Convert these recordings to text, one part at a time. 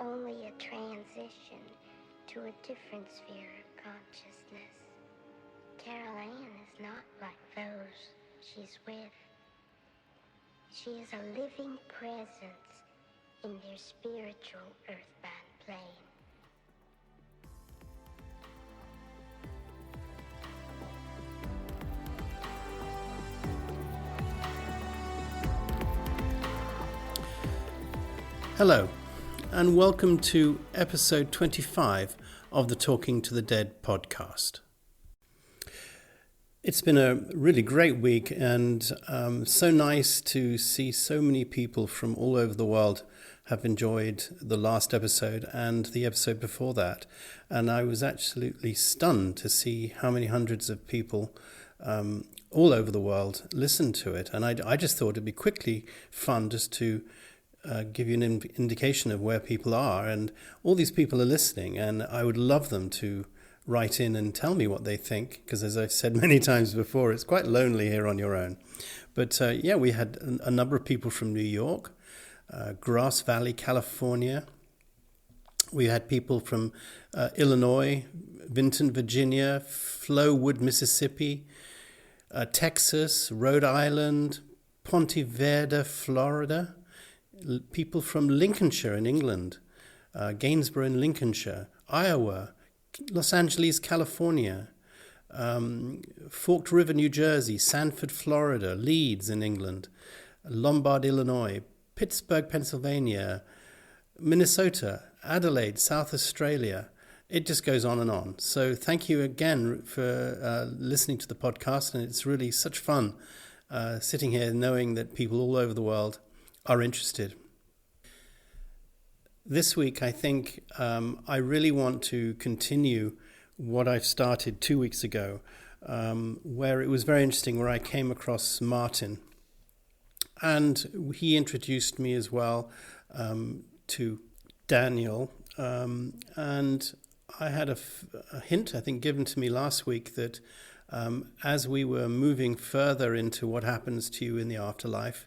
only a transition to a different sphere of consciousness. Carol Ann is not like those she's with. She is a living presence in their spiritual earthbound plane. Hello, and welcome to episode 25 of the Talking to the Dead podcast. It's been a really great week and so nice to see so many people from all over the world have enjoyed the last episode and the episode before that. And I was absolutely stunned to see how many hundreds of people all over the world listened to it. And I just thought it'd be quickly fun just to give you an indication of where people are, and all these people are listening, and I would love them to write in and tell me what they think, because as I've said many times before, it's quite lonely here on your own. But we had a number of people from New York, Grass Valley, California. We had people from Illinois, Vinton, Virginia, Flowood, Mississippi, Texas, Rhode Island, Ponte Verde, Florida, people from Lincolnshire in England, Gainsborough in Lincolnshire, Iowa, Los Angeles, California, Forked River, New Jersey, Sanford, Florida, Leeds in England, Lombard, Illinois, Pittsburgh, Pennsylvania, Minnesota, Adelaide, South Australia. It just goes on and on. So thank you again for listening to the podcast, and it's really such fun sitting here knowing that people all over the world are interested. This week, I think I really want to continue what I've started 2 weeks ago, where it was very interesting, where I came across Martin. And he introduced me as well to Daniel. And I had a hint, I think, given to me last week that as we were moving further into what happens to you in the afterlife,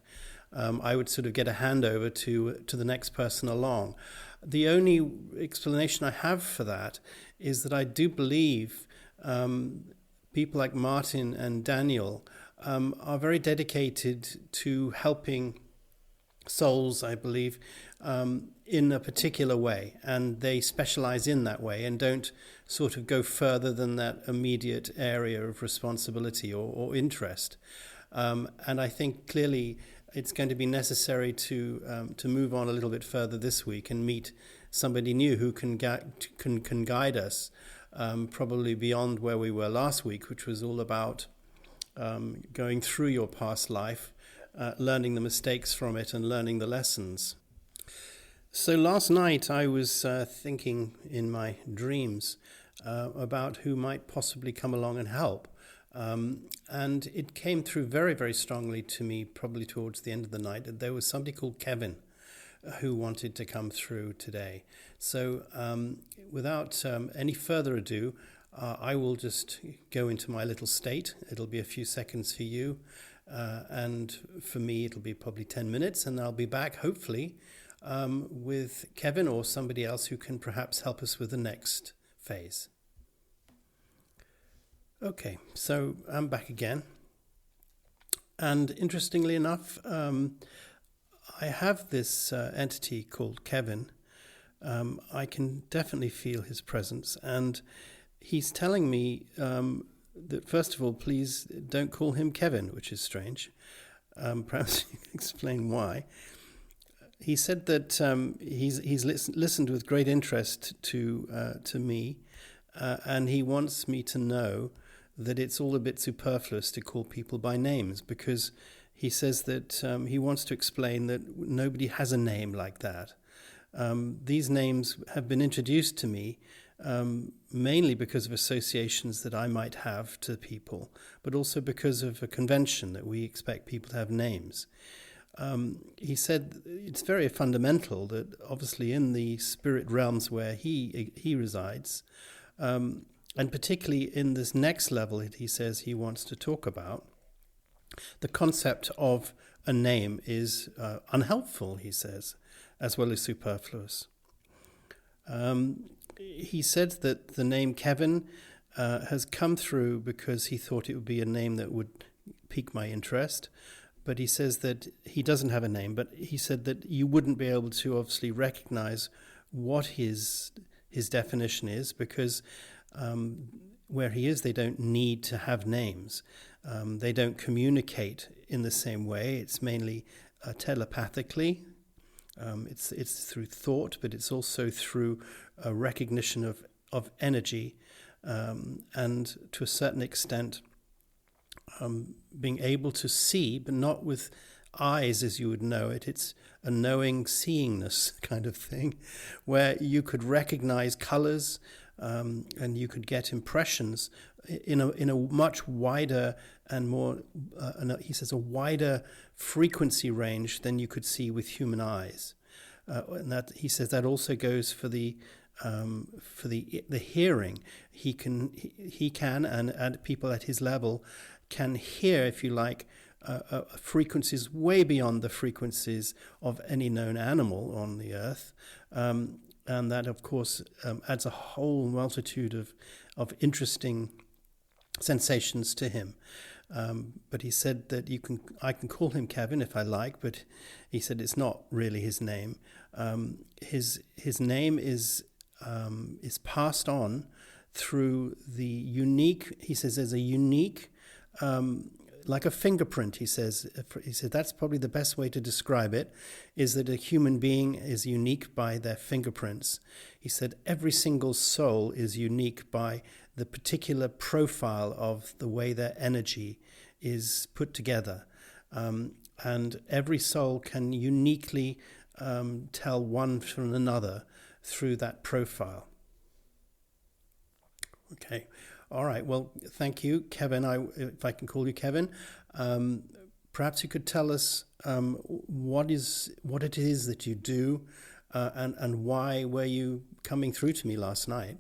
I would sort of get a handover to the next person along. The only explanation I have for that is that I do believe people like Martin and Daniel are very dedicated to helping souls, I believe, in a particular way, and they specialize in that way and don't sort of go further than that immediate area of responsibility or interest. And I think clearly it's going to be necessary to move on a little bit further this week and meet somebody new who can guide us, probably beyond where we were last week, which was all about going through your past life, learning the mistakes from it and learning the lessons. So last night I was thinking in my dreams about who might possibly come along and help. And it came through very, very strongly to me, probably towards the end of the night, that there was somebody called Kevin who wanted to come through today. So without any further ado, I will just go into my little state. It'll be a few seconds for you, and for me it'll be probably 10 minutes, and I'll be back, hopefully, with Kevin or somebody else who can perhaps help us with the next phase. Okay, so I'm back again, and interestingly enough, I have this entity called Kevin. I can definitely feel his presence, and he's telling me that, first of all, please don't call him Kevin, which is strange. Perhaps you can explain why. He said that he's listened with great interest to me, and he wants me to know that it's all a bit superfluous to call people by names, because he says that he wants to explain that nobody has a name like that. These names have been introduced to me mainly because of associations that I might have to people, but also because of a convention that we expect people to have names. He said it's very fundamental that obviously in the spirit realms where he resides, and particularly in this next level that he says he wants to talk about, the concept of a name is unhelpful, he says, as well as superfluous. He said that the name Kevin has come through because he thought it would be a name that would pique my interest. But he says that he doesn't have a name, but he said that you wouldn't be able to obviously recognize what his definition is because where he is, they don't need to have names. They don't communicate in the same way. It's mainly telepathically. It's through thought, but it's also through a recognition of energy, and to a certain extent, being able to see, but not with eyes as you would know it. It's a knowing seeingness kind of thing, where you could recognize colors, and you could get impressions in a much wider and more, he says, a wider frequency range than you could see with human eyes. And that, he says, that also goes for the hearing. He can and people at his level can hear, if you like, frequencies way beyond the frequencies of any known animal on the earth. And that, of course, adds a whole multitude of interesting sensations to him. But he said that I can call him Kevin if I like, but he said it's not really his name. His name is passed on through the unique. He says there's a unique, like a fingerprint. He said that's probably the best way to describe it, is that a human being is unique by their fingerprints. He said every single soul is unique by the particular profile of the way their energy is put together. And every soul can uniquely tell one from another through that profile. Okay. All right. Well, thank you, Kevin. If I can call you Kevin, perhaps you could tell us what it is that you do, and why were you coming through to me last night?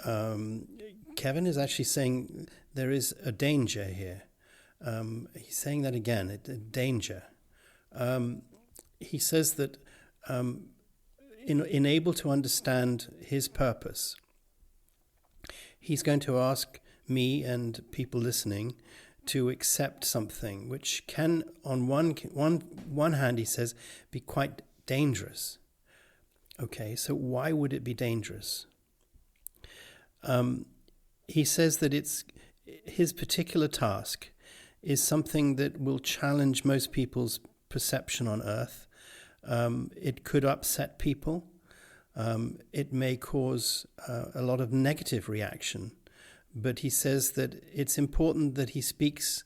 Kevin is actually saying there is a danger here. He's saying that again, a danger. He says that in able to understand his purpose, he's going to ask me and people listening to accept something which can, on one hand, he says, be quite dangerous. Okay, so why would it be dangerous? He says that it's his particular task is something that will challenge most people's perception on Earth. It could upset people. It may cause a lot of negative reaction. But he says that it's important that he speaks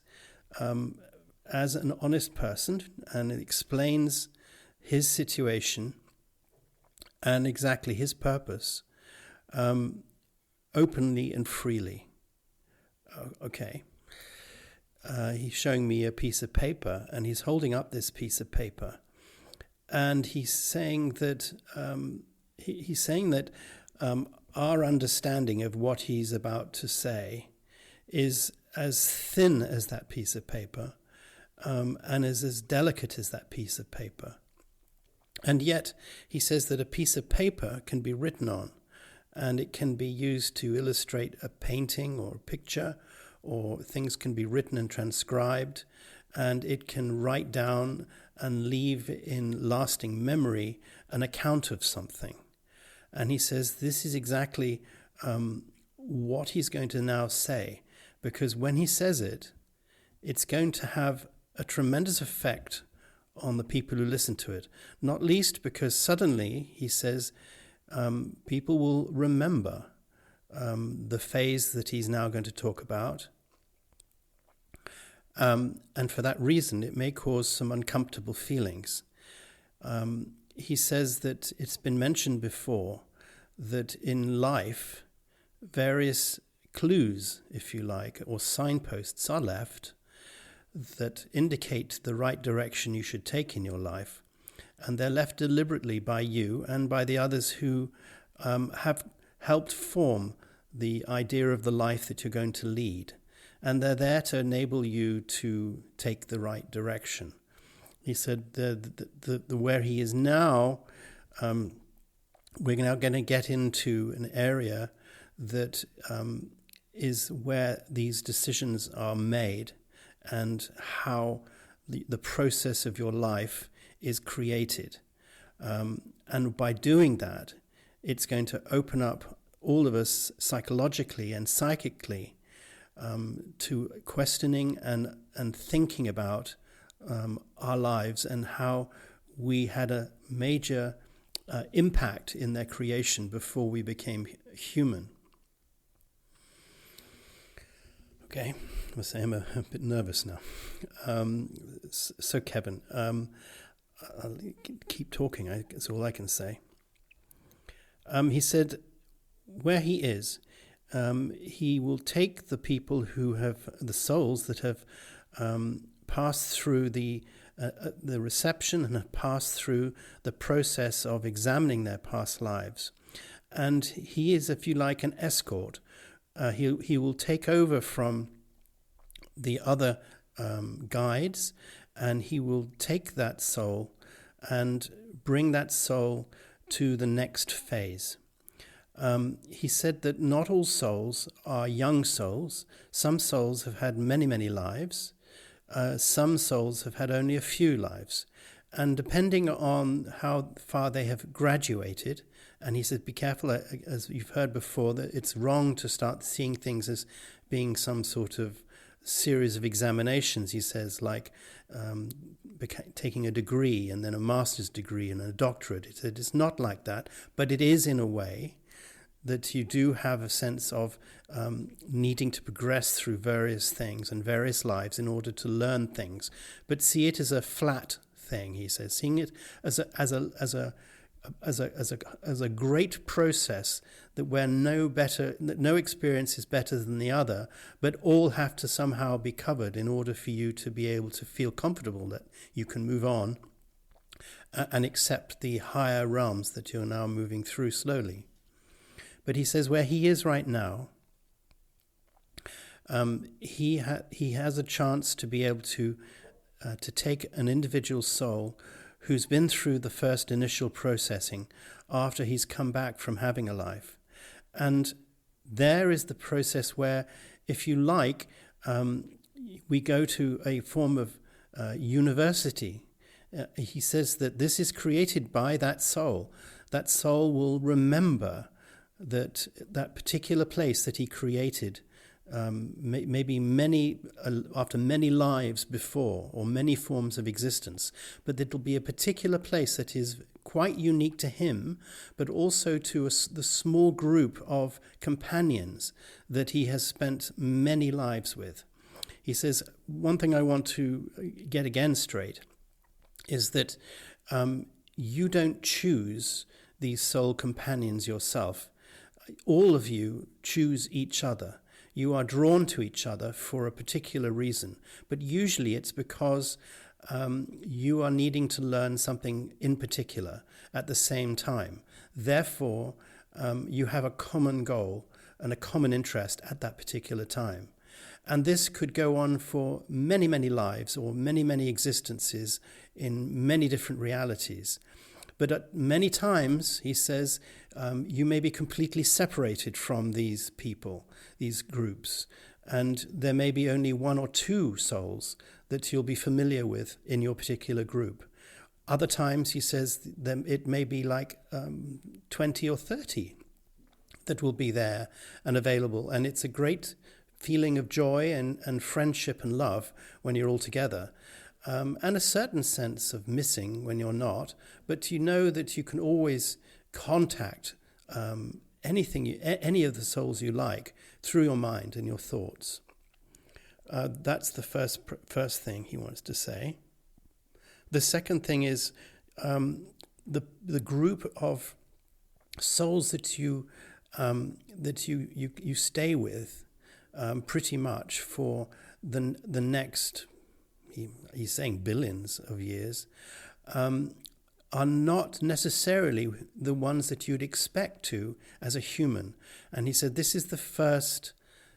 as an honest person and explains his situation and exactly his purpose openly and freely. Okay. He's showing me a piece of paper, and he's holding up this piece of paper, and he's saying that our understanding of what he's about to say is as thin as that piece of paper, and is as delicate as that piece of paper. And yet, he says that a piece of paper can be written on, and it can be used to illustrate a painting or a picture, or things can be written and transcribed, and it can write down and leave in lasting memory an account of something. And he says this is exactly what he's going to now say, because when he says it, it's going to have a tremendous effect on the people who listen to it, not least because suddenly, he says, people will remember the phase that he's now going to talk about. And for that reason, it may cause some uncomfortable feelings. He says that it's been mentioned before that in life, various clues, if you like, or signposts are left that indicate the right direction you should take in your life. And they're left deliberately by you and by the others who have helped form the idea of the life that you're going to lead. And they're there to enable you to take the right direction. He said the where he is now we're now going to get into an area that is where these decisions are made and how the process of your life is created. And by doing that, it's going to open up all of us psychologically and psychically to questioning and thinking about our lives and how we had a major impact in their creation before we became human. Okay, I must say I'm a bit nervous now. So Kevin, I'll keep talking, that's all I can say. He said, where he is, he will take the people who have, the souls that have passed through the reception and have passed through the process of examining their past lives. And he is, if you like, an escort. He will take over from the other guides, and he will take that soul and bring that soul to the next phase. He said that not all souls are young souls. Some souls have had many, many lives. Some souls have had only a few lives. And depending on how far they have graduated, and he said, be careful, as you've heard before, that it's wrong to start seeing things as being some sort of series of examinations, he says, like taking a degree and then a master's degree and a doctorate. He said it's not like that, but it is in a way that you do have a sense of needing to progress through various things and various lives in order to learn things. But see it as a flat thing, he says, seeing it as a great process that where no experience is better than the other, but all have to somehow be covered in order for you to be able to feel comfortable that you can move on and accept the higher realms that you're now moving through slowly. But he says where he is right now, he has a chance to be able to take an individual soul who's been through the first initial processing after he's come back from having a life. And there is the process where, if you like, we go to a form of university. He says that this is created by that soul. That soul will remember that particular place that he created maybe after many lives before, or many forms of existence, but it'll be a particular place that is quite unique to him, but also to the small group of companions that he has spent many lives with. He says, one thing I want to get again straight is that you don't choose these soul companions yourself. All of you choose each other. You are drawn to each other for a particular reason, but usually it's because you are needing to learn something in particular at the same time. Therefore, you have a common goal and a common interest at that particular time. And this could go on for many, many lives or many, many existences in many different realities. But at many times, he says, you may be completely separated from these people, these groups, and there may be only one or two souls that you'll be familiar with in your particular group. Other times, he says, it may be like 20 or 30 that will be there and available, and it's a great feeling of joy and friendship and love when you're all together. And a certain sense of missing when you're not, but you know that you can always contact any of the souls you like through your mind and your thoughts. That's the first thing he wants to say. The second thing is the group of souls that you stay with pretty much for the next. He's saying billions of years, are not necessarily the ones that you'd expect to as a human. And he said this is the first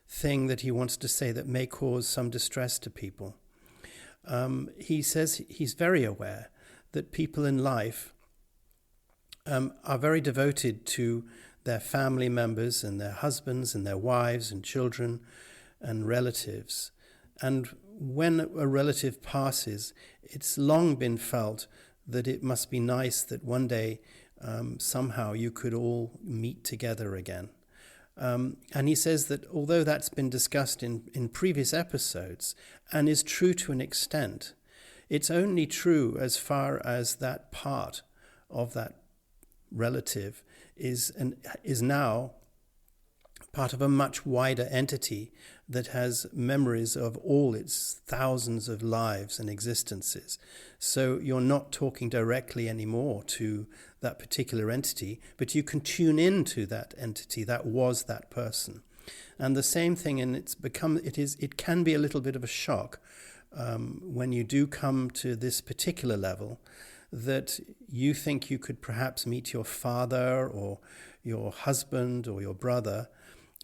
thing that he wants to say that may cause some distress to people. He says he's very aware that people in life are very devoted to their family members and their husbands and their wives and children and relatives. And when a relative passes, it's long been felt that it must be nice that one day somehow you could all meet together again. And he says that although that's been discussed in previous episodes and is true to an extent, it's only true as far as that part of that relative is now part of a much wider entity that has memories of all its thousands of lives and existences. So you're not talking directly anymore to that particular entity, but you can tune into that entity that was that person. And the same thing, and it can be a little bit of a shock when you do come to this particular level, that you think you could perhaps meet your father or your husband or your brother,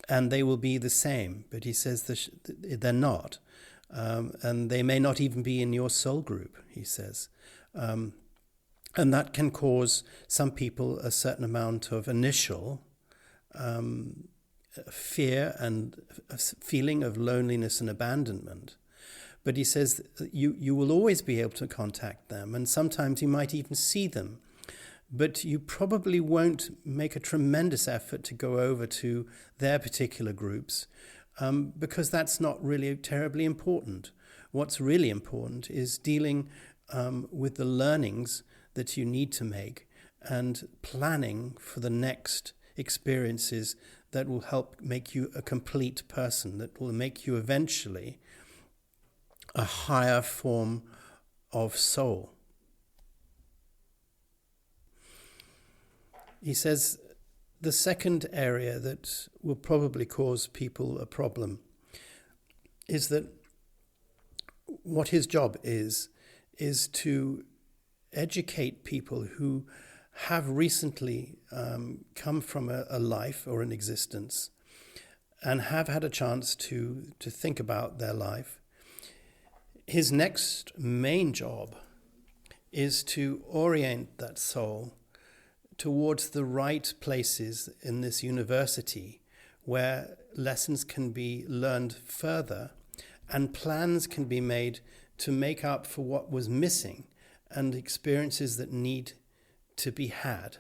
and they will be the same. But he says they're not. And they may not even be in your soul group, he says. And that can cause some people a certain amount of initial fear and a feeling of loneliness and abandonment. But he says you will always be able to contact them, and sometimes you might even see them. But you probably won't make a tremendous effort to go over to their particular groups because that's not really terribly important. What's really important is dealing with the learnings that you need to make and planning for the next experiences that will help make you a complete person, that will make you eventually a higher form of soul. He says the second area that will probably cause people a problem is that what his job is to educate people who have recently come from a life or an existence and have had a chance to think about their life. His next main job is to orient that soul towards the right places in this university where lessons can be learned further and plans can be made to make up for what was missing and experiences that need to be had.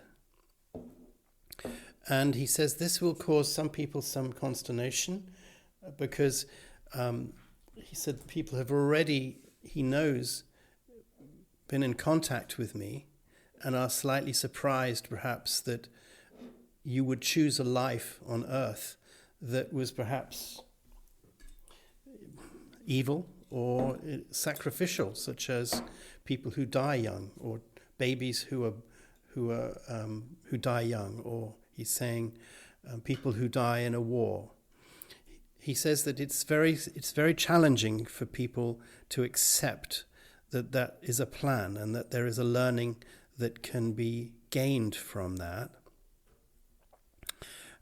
And he says this will cause some people some consternation because he said people have already, he knows, been in contact with me and are slightly surprised perhaps that you would choose a life on earth that was perhaps evil or sacrificial, such as people who die young or babies who die young, or he's saying people who die in a war. He says that it's very challenging for people to accept that is a plan and that there is a learning that can be gained from that.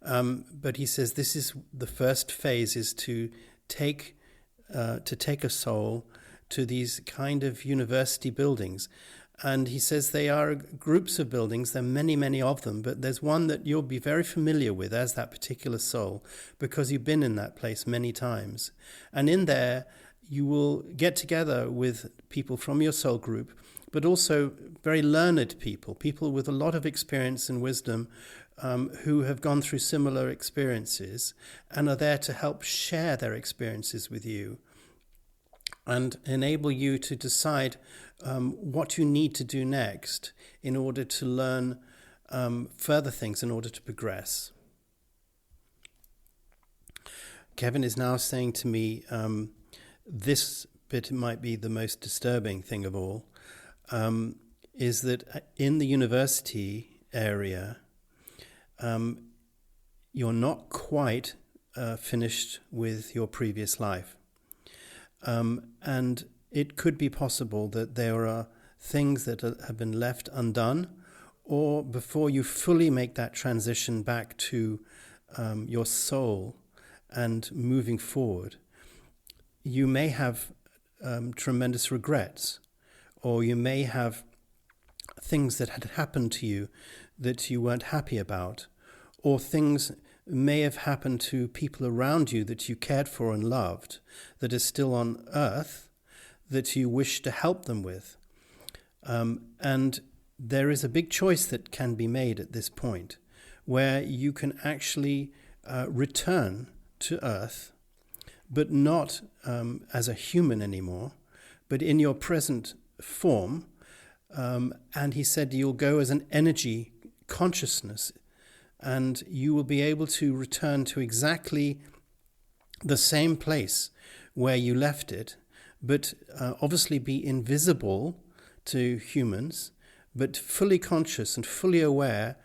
But he says this is the first phase, is to take a soul to these kind of university buildings. And he says they are groups of buildings. There are many, many of them, but there's one that you'll be very familiar with as that particular soul because you've been in that place many times. And in there, you will get together with people from your soul group, but also very learned people with a lot of experience and wisdom who have gone through similar experiences and are there to help share their experiences with you and enable you to decide what you need to do next in order to learn further things in order to progress. Kevin is now saying to me, this bit might be the most disturbing thing of all, is that in the university area, you're not quite finished with your previous life. And it could be possible that there are things that have been left undone, or before you fully make that transition back to your soul and moving forward, you may have tremendous regrets, or you may have things that had happened to you that you weren't happy about, or things may have happened to people around you that you cared for and loved that are still on earth that you wish to help them with. And there is a big choice that can be made at this point where you can actually return to earth, but not as a human anymore, but in your present form. And he said you'll go as an energy consciousness, and you will be able to return to exactly the same place where you left it, but obviously be invisible to humans, but fully conscious and fully aware,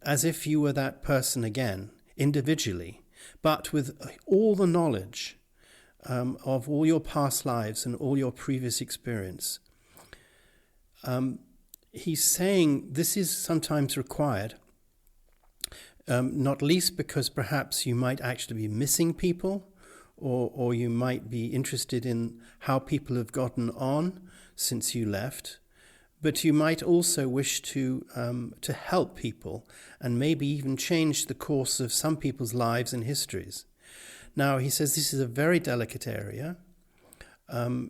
as if you were that person again, individually, but with all the knowledge of all your past lives and all your previous experience. He's saying this is sometimes required, not least because perhaps you might actually be missing people, or you might be interested in how people have gotten on since you left, but you might also wish to help people and maybe even change the course of some people's lives and histories. Now, he says this is a very delicate area.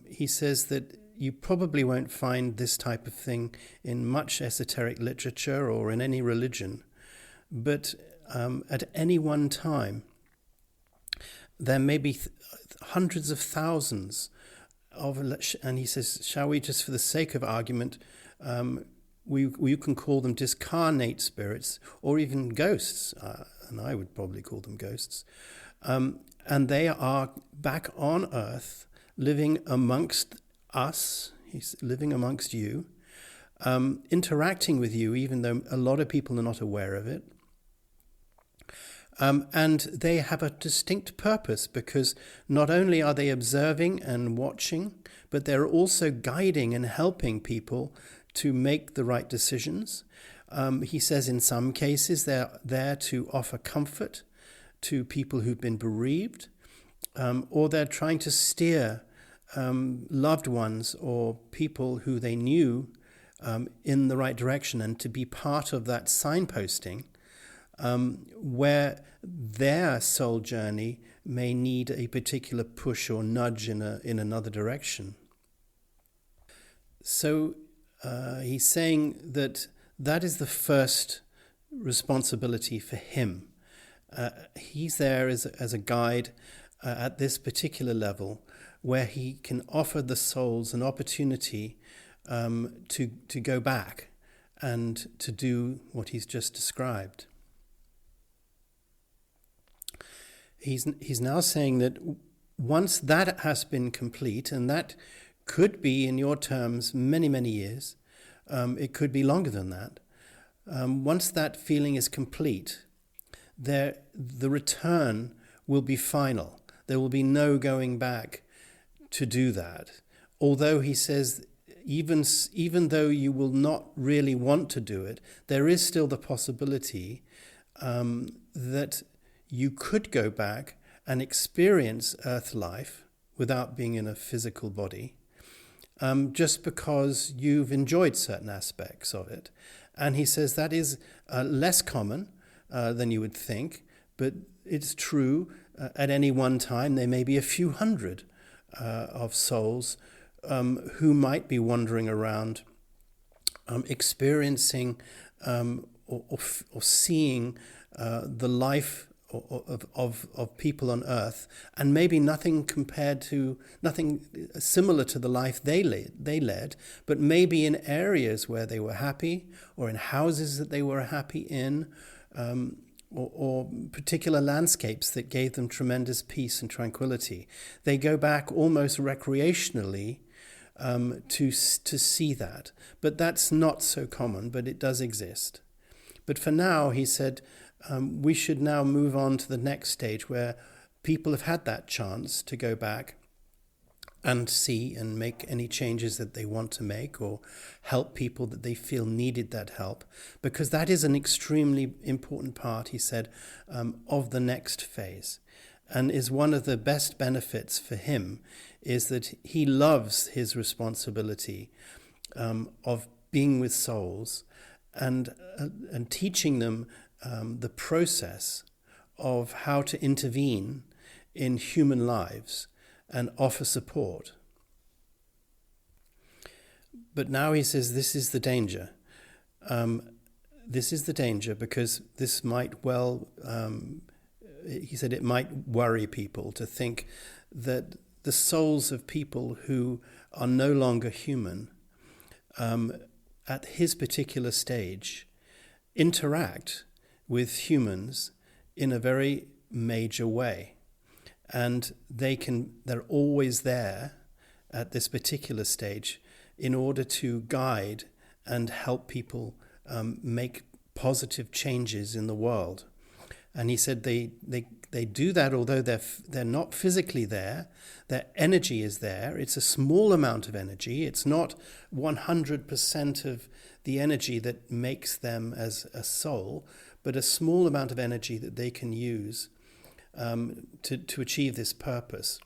He says that you probably won't find this type of thing in much esoteric literature or in any religion, but at any one time, there may be hundreds of thousands of, and he says, shall we, just for the sake of argument, we can call them discarnate spirits or even ghosts, and I would probably call them ghosts. And they are back on earth, living amongst us, he's living amongst you, interacting with you, even though a lot of people are not aware of it. And they have a distinct purpose, because not only are they observing and watching, but they're also guiding and helping people to make the right decisions. He says in some cases they're there to offer comfort to people who've been bereaved, or they're trying to steer loved ones or people who they knew in the right direction, and to be part of that signposting where their soul journey may need a particular push or nudge in another direction. So he's saying that is the first responsibility for him. He's there as a guide at this particular level, where he can offer the souls an opportunity to go back and to do what he's just described. He's now saying that once that has been complete, and that could be, in your terms, many, many years, it could be longer than that. Once that feeling is complete, the return will be final. There will be no going back to do that. Although he says, even though you will not really want to do it, there is still the possibility that you could go back and experience earth life without being in a physical body, just because you've enjoyed certain aspects of it. And he says that is less common than you would think, but it's true. At any one time, there may be a few hundred of souls who might be wandering around, experiencing or seeing the life of people on earth, and maybe nothing similar to the life they led, but maybe in areas where they were happy, or in houses that they were happy in, or particular landscapes that gave them tremendous peace and tranquility. They go back almost recreationally to see that. But that's not so common, but it does exist. But for now, he said, we should now move on to the next stage, where people have had that chance to go back and see and make any changes that they want to make, or help people that they feel needed that help, because that is an extremely important part, he said, of the next phase. And is one of the best benefits for him is that he loves his responsibility of being with souls and teaching them the process of how to intervene in human lives and offer support. But now he says this is the danger. This is the danger because this might well, he said it might worry people to think that the souls of people who are no longer human at his particular stage interact with humans in a very major way. And they're always there at this particular stage in order to guide and help people make positive changes in the world. And he said they do that although they're not physically there. Their energy is there. It's a small amount of energy. It's not 100% of the energy that makes them as a soul, but a small amount of energy that they can use to achieve this purpose.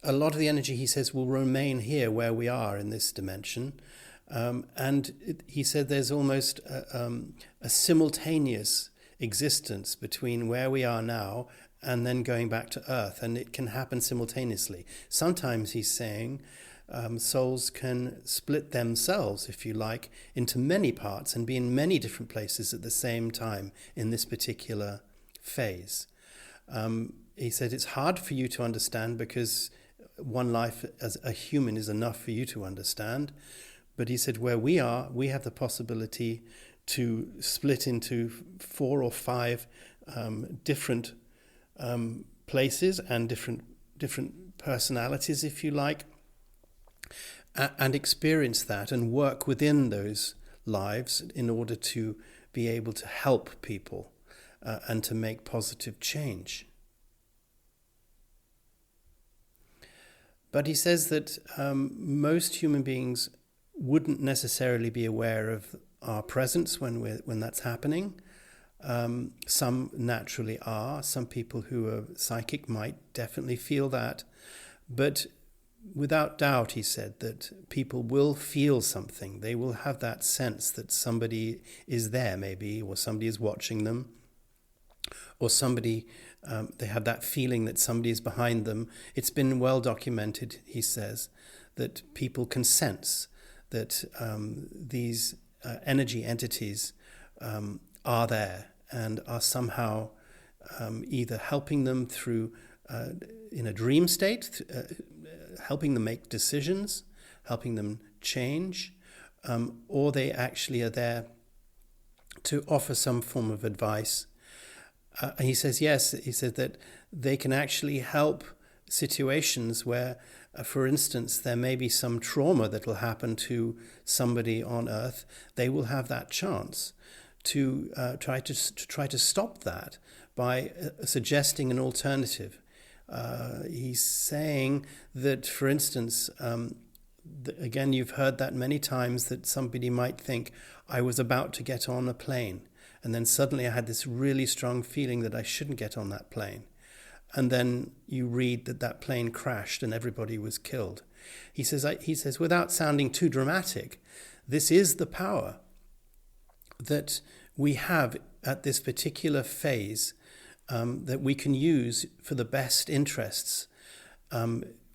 A lot of the energy, he says, will remain here where we are in this dimension. He said there's almost a simultaneous existence between where we are now and then going back to Earth, and it can happen simultaneously. Sometimes he's saying souls can split themselves, if you like, into many parts and be in many different places at the same time in this particular phase. He said it's hard for you to understand because one life as a human is enough for you to understand. But he said where we are, we have the possibility to split into 4 or 5 different places and different personalities, if you like, and experience that and work within those lives in order to be able to help people and to make positive change. But he says that most human beings wouldn't necessarily be aware of our presence when that's happening. Some naturally are. Some people who are psychic might definitely feel that. But without doubt, he said, that people will feel something. They will have that sense that somebody is there maybe, or somebody is watching them, or somebody, they have that feeling that somebody is behind them. It's been well documented, he says, that people can sense that these energy entities are there and are somehow either helping them through in a dream state, helping them make decisions, helping them change, or they actually are there to offer some form of advice. And he says, yes, he said that they can actually help situations where, for instance, there may be some trauma that will happen to somebody on Earth. They will have that chance to try to stop that by suggesting an alternative. He's saying that, for instance, again, you've heard that many times, that somebody might think, I was about to get on a plane, and then suddenly I had this really strong feeling that I shouldn't get on that plane. And then you read that that plane crashed and everybody was killed. He says, without sounding too dramatic, this is the power that we have at this particular phase that we can use for the best interests.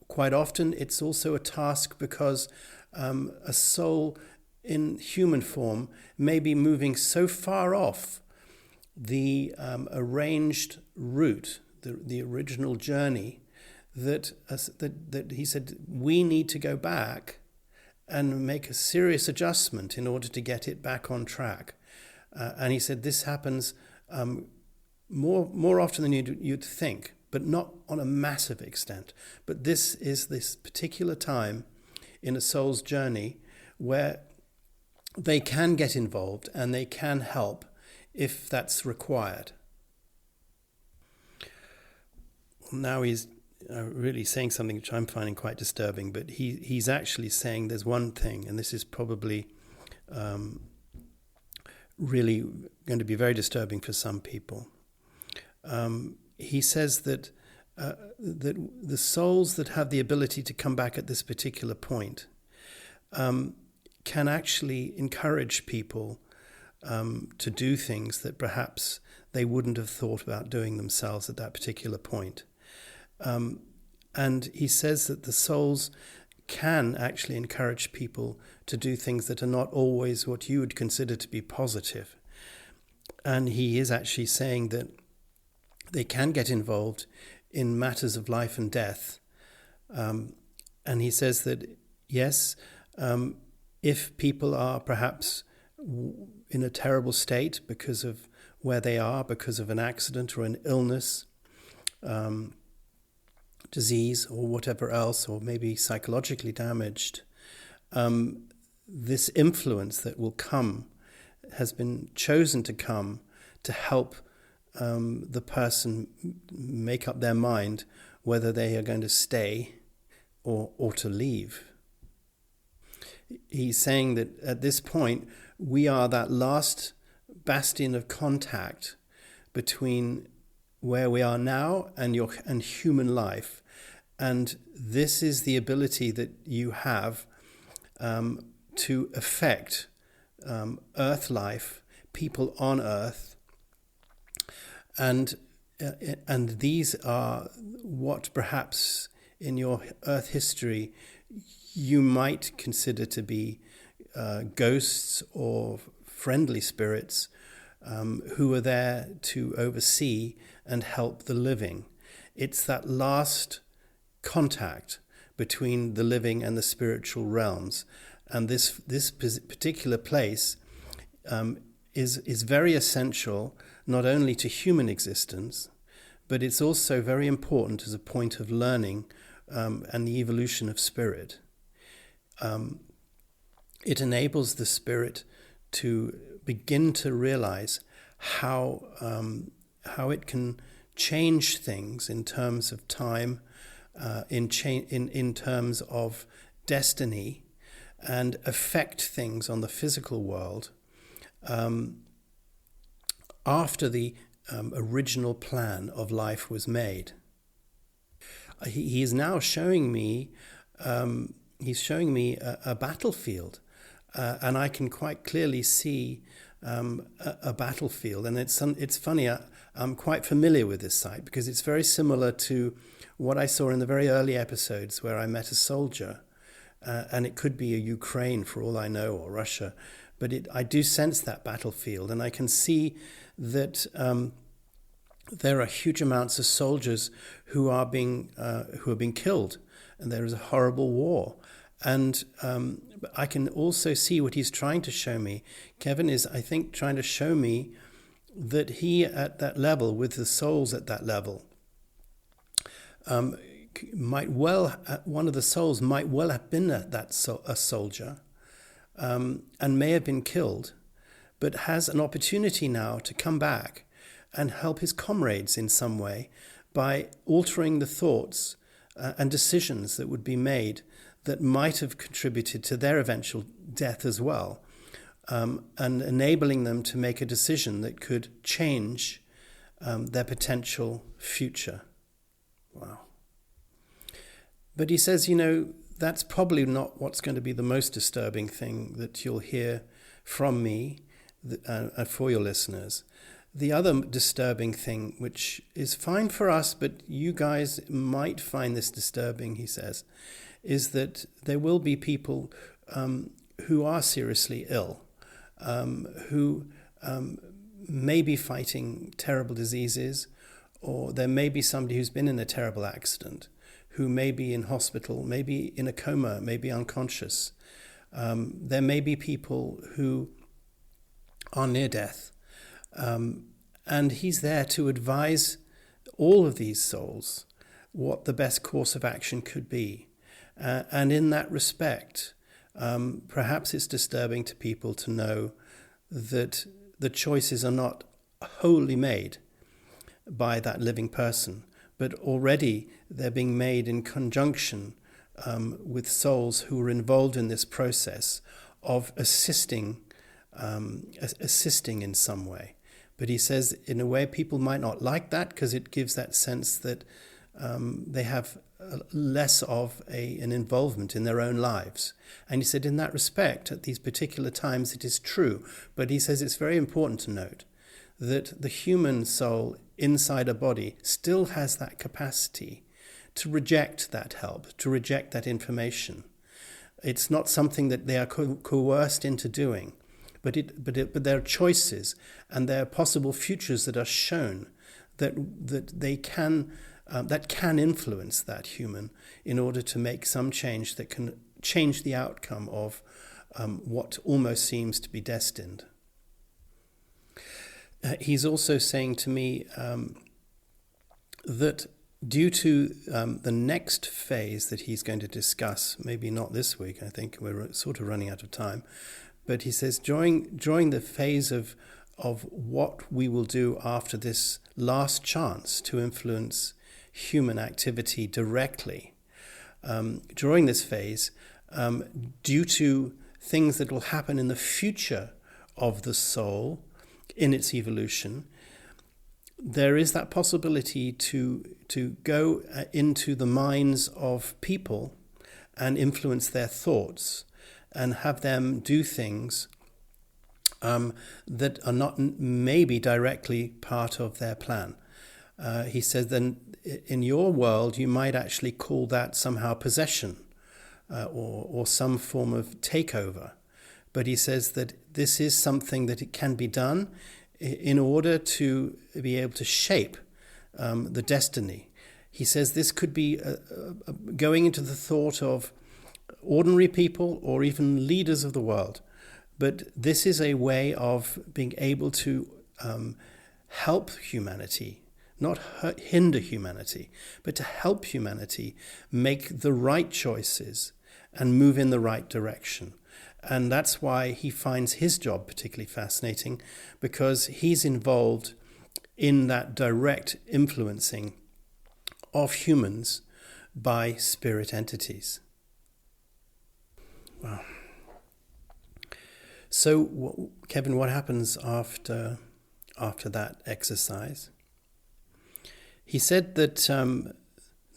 Quite often it's also a task because a soul in human form may be moving so far off the arranged route, the original journey, that he said we need to go back and make a serious adjustment in order to get it back on track. And he said this happens more often than you'd think, but not on a massive extent. But this is this particular time in a soul's journey where they can get involved and they can help if that's required. Now he's really saying something which I'm finding quite disturbing, but he's actually saying there's one thing, and this is probably really going to be very disturbing for some people. He says that the souls that have the ability to come back at this particular point can actually encourage people to do things that perhaps they wouldn't have thought about doing themselves at that particular point. And he says that the souls can actually encourage people to do things that are not always what you would consider to be positive. And he is actually saying that they can get involved in matters of life and death. And he says that, yes, if people are perhaps in a terrible state because of where they are, because of an accident or an illness, disease or whatever else, or maybe psychologically damaged, this influence that will come has been chosen to come to help the person make up their mind whether they are going to stay or to leave. He's saying that at this point we are that last bastion of contact between where we are now and human life, and this is the ability that you have to affect Earth life, people on Earth, and these are what perhaps in your Earth history you might consider to be ghosts or friendly spirits who are there to oversee and help the living. It's that last contact between the living and the spiritual realms. And this particular place is very essential, not only to human existence, but it's also very important as a point of learning and the evolution of spirit. It enables the spirit to begin to realize how it can change things in terms of time, in terms of destiny, and affect things on the physical world after the original plan of life was made. He is now showing me. He's showing me a battlefield, and I can quite clearly see a battlefield. And it's funny. I'm quite familiar with this site because it's very similar to what I saw in the very early episodes where I met a soldier, and it could be a Ukraine for all I know, or Russia, but I do sense that battlefield, and I can see that there are huge amounts of soldiers who are being killed, and there is a horrible war. And I can also see what he's trying to show me. Kevin is, I think, trying to show me that he, at that level, with the souls at that level, one of the souls might well have been a soldier, and may have been killed, but has an opportunity now to come back and help his comrades in some way by altering the thoughts and decisions that would be made that might have contributed to their eventual death as well, and enabling them to make a decision that could change their potential future. Wow. But he says, that's probably not what's going to be the most disturbing thing that you'll hear from me for your listeners. The other disturbing thing, which is fine for us, but you guys might find this disturbing, he says, is that there will be people who are seriously ill, who may be fighting terrible diseases, or there may be somebody who's been in a terrible accident, who may be in hospital, maybe in a coma, maybe unconscious. There may be people who are near death. And he's there to advise all of these souls what the best course of action could be. And in that respect, perhaps it's disturbing to people to know that the choices are not wholly made by that living person, but already they're being made in conjunction with souls who are involved in this process of assisting in some way. But he says, in a way, people might not like that because it gives that sense that they have less of an involvement in their own lives. And he said in that respect, at these particular times, it is true. But he says it's very important to note that the human soul inside a body still has that capacity to reject that help, to reject that information. It's not something that they are coerced into doing, but there are choices and there are possible futures that are shown that they can that can influence that human in order to make some change that can change the outcome of what almost seems to be destined. He's also saying to me that due to the next phase that he's going to discuss, maybe not this week, I think we're sort of running out of time, but he says during the phase of what we will do after this last chance to influence human activity directly, during this phase, due to things that will happen in the future of the soul in its evolution, there is that possibility to go into the minds of people and influence their thoughts and have them do things that are not maybe directly part of their plan. He says then in your world you might actually call that somehow possession or some form of takeover. But he says that this is something that it can be done in order to be able to shape the destiny. He says this could be going into the thought of ordinary people or even leaders of the world. But this is a way of being able to help humanity, not hinder humanity, but to help humanity make the right choices and move in the right direction. And that's why he finds his job particularly fascinating, because he's involved in that direct influencing of humans by spirit entities. Wow. So, Kevin, what happens after that exercise? He said that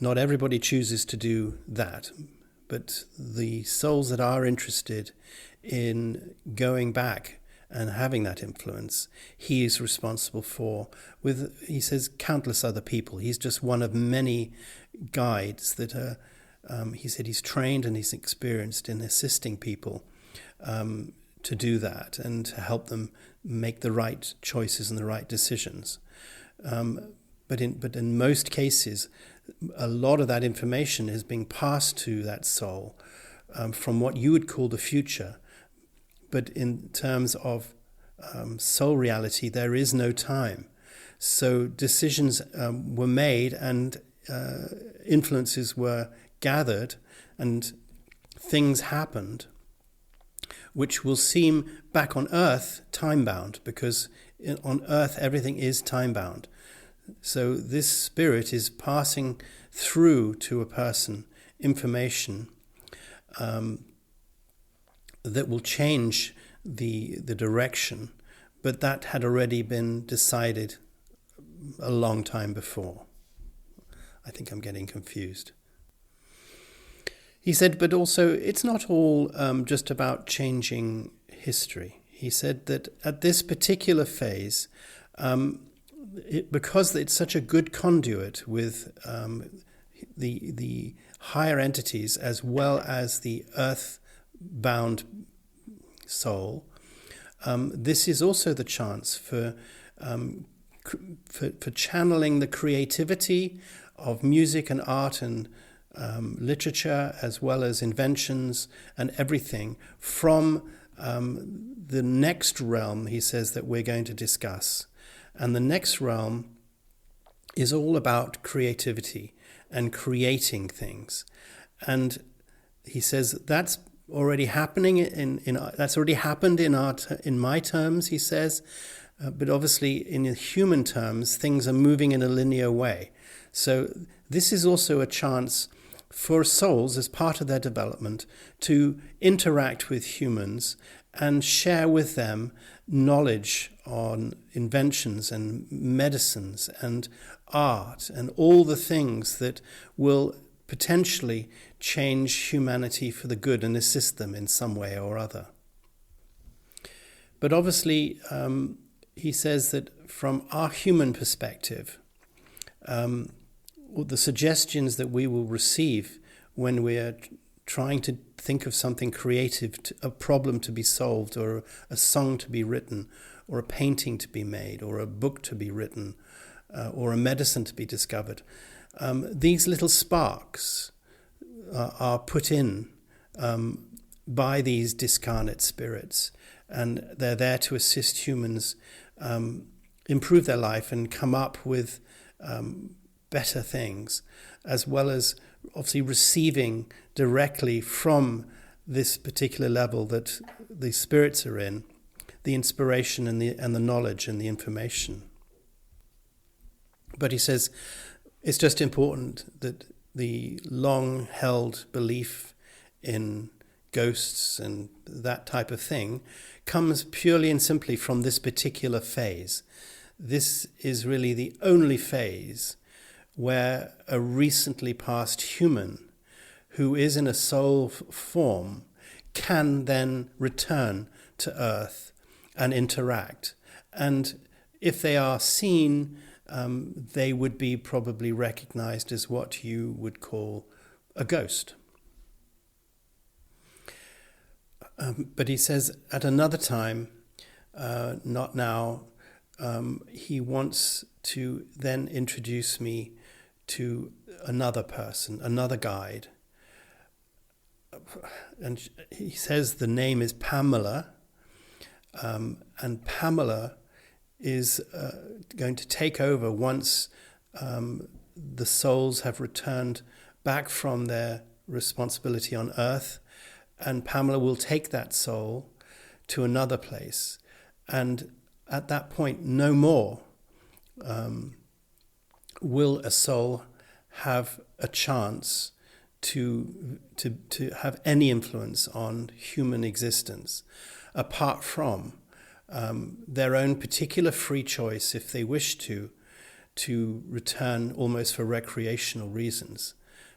not everybody chooses to do that, but the souls that are interested in going back and having that influence, he is responsible for, with, he says, countless other people. He's just one of many guides that are, he said he's trained and he's experienced in assisting people to do that and to help them make the right choices and the right decisions. But in most cases, a lot of that information is being passed to that soul from what you would call the future. But in terms of soul reality, there is no time. So decisions were made and influences were gathered and things happened which will seem back on Earth time-bound, because on Earth everything is time-bound. So this spirit is passing through to a person information that will change the direction, but that had already been decided a long time before. I think I'm getting confused. He said, but also it's not all just about changing history. He said that at this particular phase, because it's such a good conduit with the higher entities as well as the earth-bound soul, this is also the chance for channeling the creativity of music and art and literature, as well as inventions and everything from the next realm, he says, that we're going to discuss. And the next realm is all about creativity and creating things. And he says that's already happening that's already happened in my terms, he says, but obviously in human terms, things are moving in a linear way. So this is also a chance for souls, as part of their development, to interact with humans and share with them knowledge on inventions and medicines and art and all the things that will potentially change humanity for the good and assist them in some way or other. But obviously, he says that from our human perspective, the suggestions that we will receive when we are trying to think of something creative, a problem to be solved, or a song to be written, or a painting to be made, or a book to be written, or a medicine to be discovered, these little sparks are put in by these discarnate spirits, and they're there to assist humans improve their life and come up with better things, as well as obviously receiving directly from this particular level that the spirits are in, the inspiration and the knowledge and the information. But he says it's just important that the long-held belief in ghosts and that type of thing comes purely and simply from this particular phase. This is really the only phase where a recently passed human who is in a soul form can then return to Earth and interact. And if they are seen, they would be probably recognized as what you would call a ghost. But he says at another time, not now, he wants to then introduce me to another person, another guide. And he says the name is Pamela, and Pamela is going to take over once the souls have returned back from their responsibility on Earth, and Pamela will take that soul to another place, and at that point no more will a soul have a chance to have any influence on human existence, apart from their own particular free choice, if they wish to return almost for recreational reasons.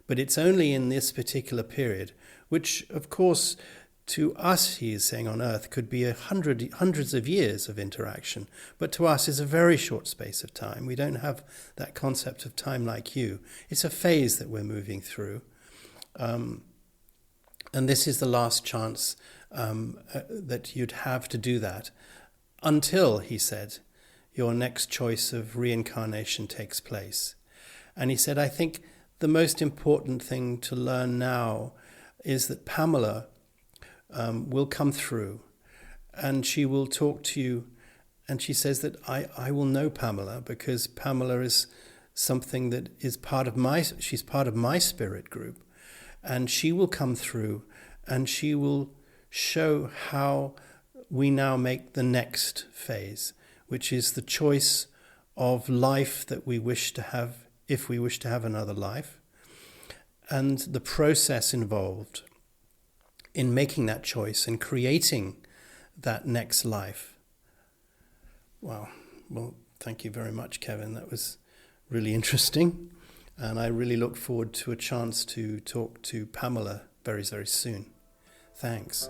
But it's only in this particular period, which, of course, to us, he is saying, on Earth, could be hundreds of years of interaction, but to us is a very short space of time. We don't have that concept of time like you. It's a phase that we're moving through. And this is the last chance that you'd have to do that until, he said, your next choice of reincarnation takes place. And he said, I think the most important thing to learn now is that Pamela will come through and she will talk to you. And she says that I will know Pamela because Pamela is something that is she's part of my spirit group. And she will come through and she will show how we now make the next phase, which is the choice of life that we wish to have, if we wish to have another life, and the process involved in making that choice and creating that next life. Wow. Well, thank you very much, Kevin. That was really interesting. And I really look forward to a chance to talk to Pamela very, very soon. Thanks.